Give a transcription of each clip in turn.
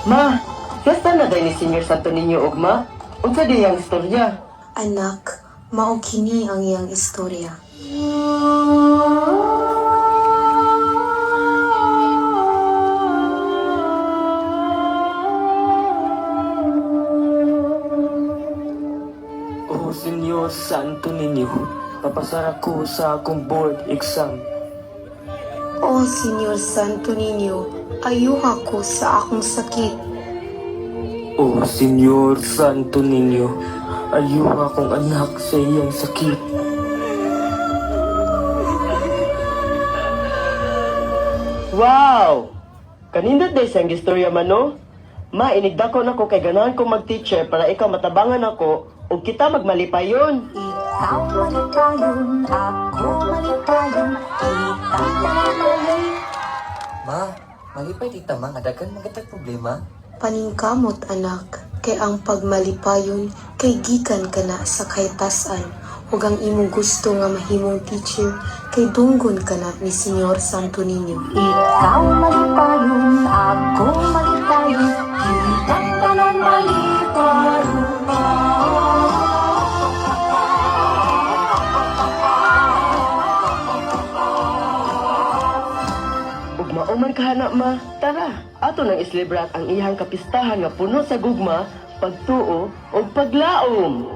Ma, fiesta na dahil ni Senior Santo Niño ugma. Unsa diyang istorya? Anak, mao kini ang iyang istorya. Oh, Senyor Santo Niño, papasara ko sa akong board exam. O Senyor Santo Niño, ayuha ko sa akong sakit. Oh, Senyor Santo Niño, ayuha akong anak sa iyang sakit. Wow! Kanindot dahil siyang istorya man, no? Ma, inigdako na ko kay ganahan ko mag-teacher para ikaw matabangan ako o kita magmalipayon. Ikaw malitayon, ako malitayon, kita malitayon. Ma, malipay tita ma, kadagan magatag problema. Paningkamot anak, kay ang pagmalipayon kay gikan kana sa kaytasan ug ang imong gusto nga mahimong teacher kay dunggon kana ni Senyor Santo Niño. Ikaw malitayon, ako malitayon, kita tanan malitayon. Ug mauman kahana ma, tara, ato nang islibrat ang iyang kapistahan nga puno sa gugma, pagtuo ug paglaom.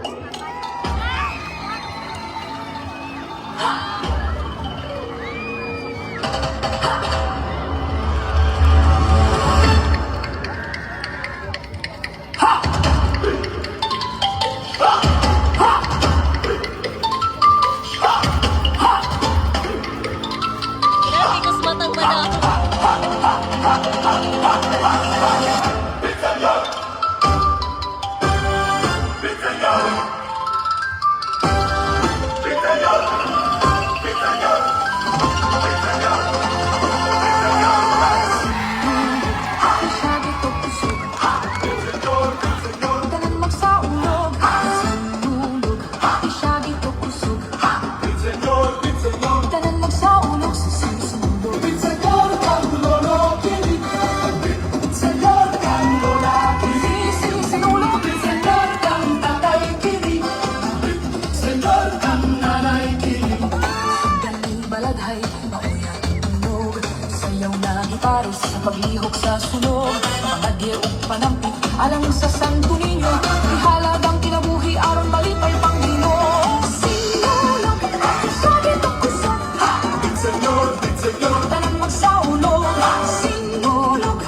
Tikus matang mana. Tanan magsaulog, sinulog, siya dito kusog. Tanan magsaulog, sinulog. Sinulog, galing balaghay, mauyat tunog. Sayaw na giparos sa paglihok sa sunog. Pangagir o panampit, alang sa Santo Niño. Ihalagang kinabuhi aron malipay pang Ginoo. Sinulog, siya dito kusog. Tanan magsaulog, sinulog,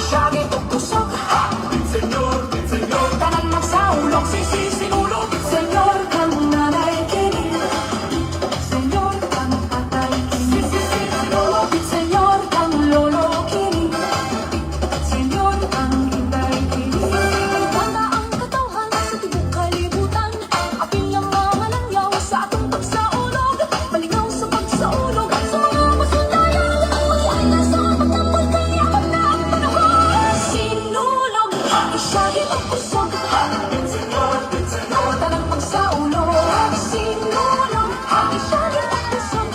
siya dito kusog. Tanan magsaulog, sinulog. Senyor kang nanay kini, Senyor kang tatay kini, Senyor kang lolo kini, Senyor kang inday kini. Tanda ang katawhan sa tibok kalibutan, apil ang mga langyaw sa atong pagsaulog. Malingaw sa pagsaulog, sa mga masundayan, mabuhay na sa pagtapos kay apat na ang panahon. Sinulog, siya dito kusog. Tanang pagsaulog, sinulog, siya dito kusog.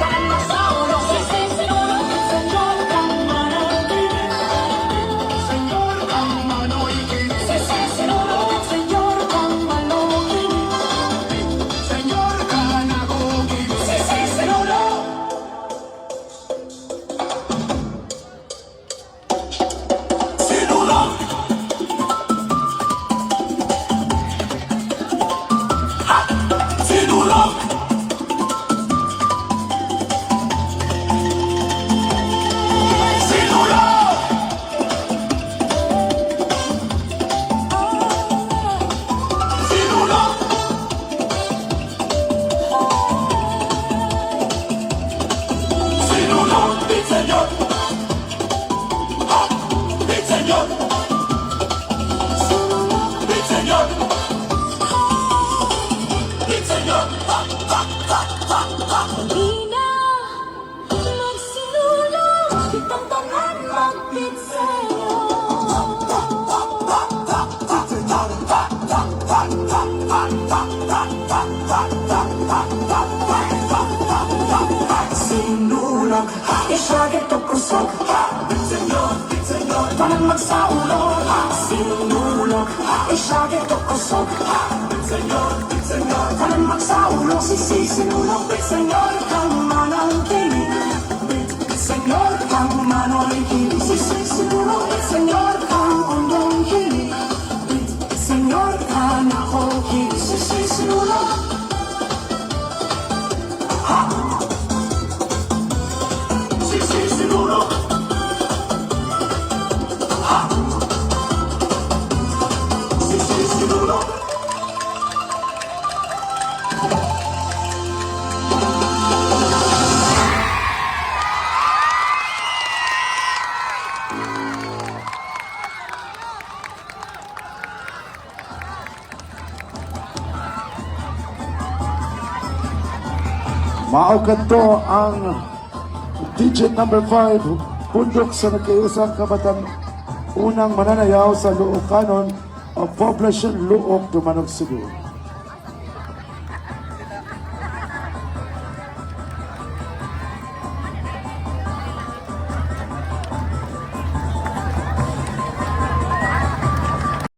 Tanang magsaulog, sinulog. Senyor kang manoy, Senyor kang manoy, sinulog. Senyor kang manoy, Senyor kang manoy, sinulog. Halina, magsinulog, kitang tanan magpit sa'yo. Sinulog, siya dito kusog. Senyor, Tanan magsaulo, sinulog, isyagit o kusog. Senyor, tanan magsaulo, sinulog. Senyor, kang manang kinig. Senyor, kang manoy kinig. Sinulog. Senyor, kang undong kinig. Senyor, kang ako kinig. Sinulog. Sinulog. Sinulog. Mao kadto ang digit number 5, pundok sa nagkaisang kabatan unang mananayaw sa Luocanon of Population Luok, Dumanog, Cebu.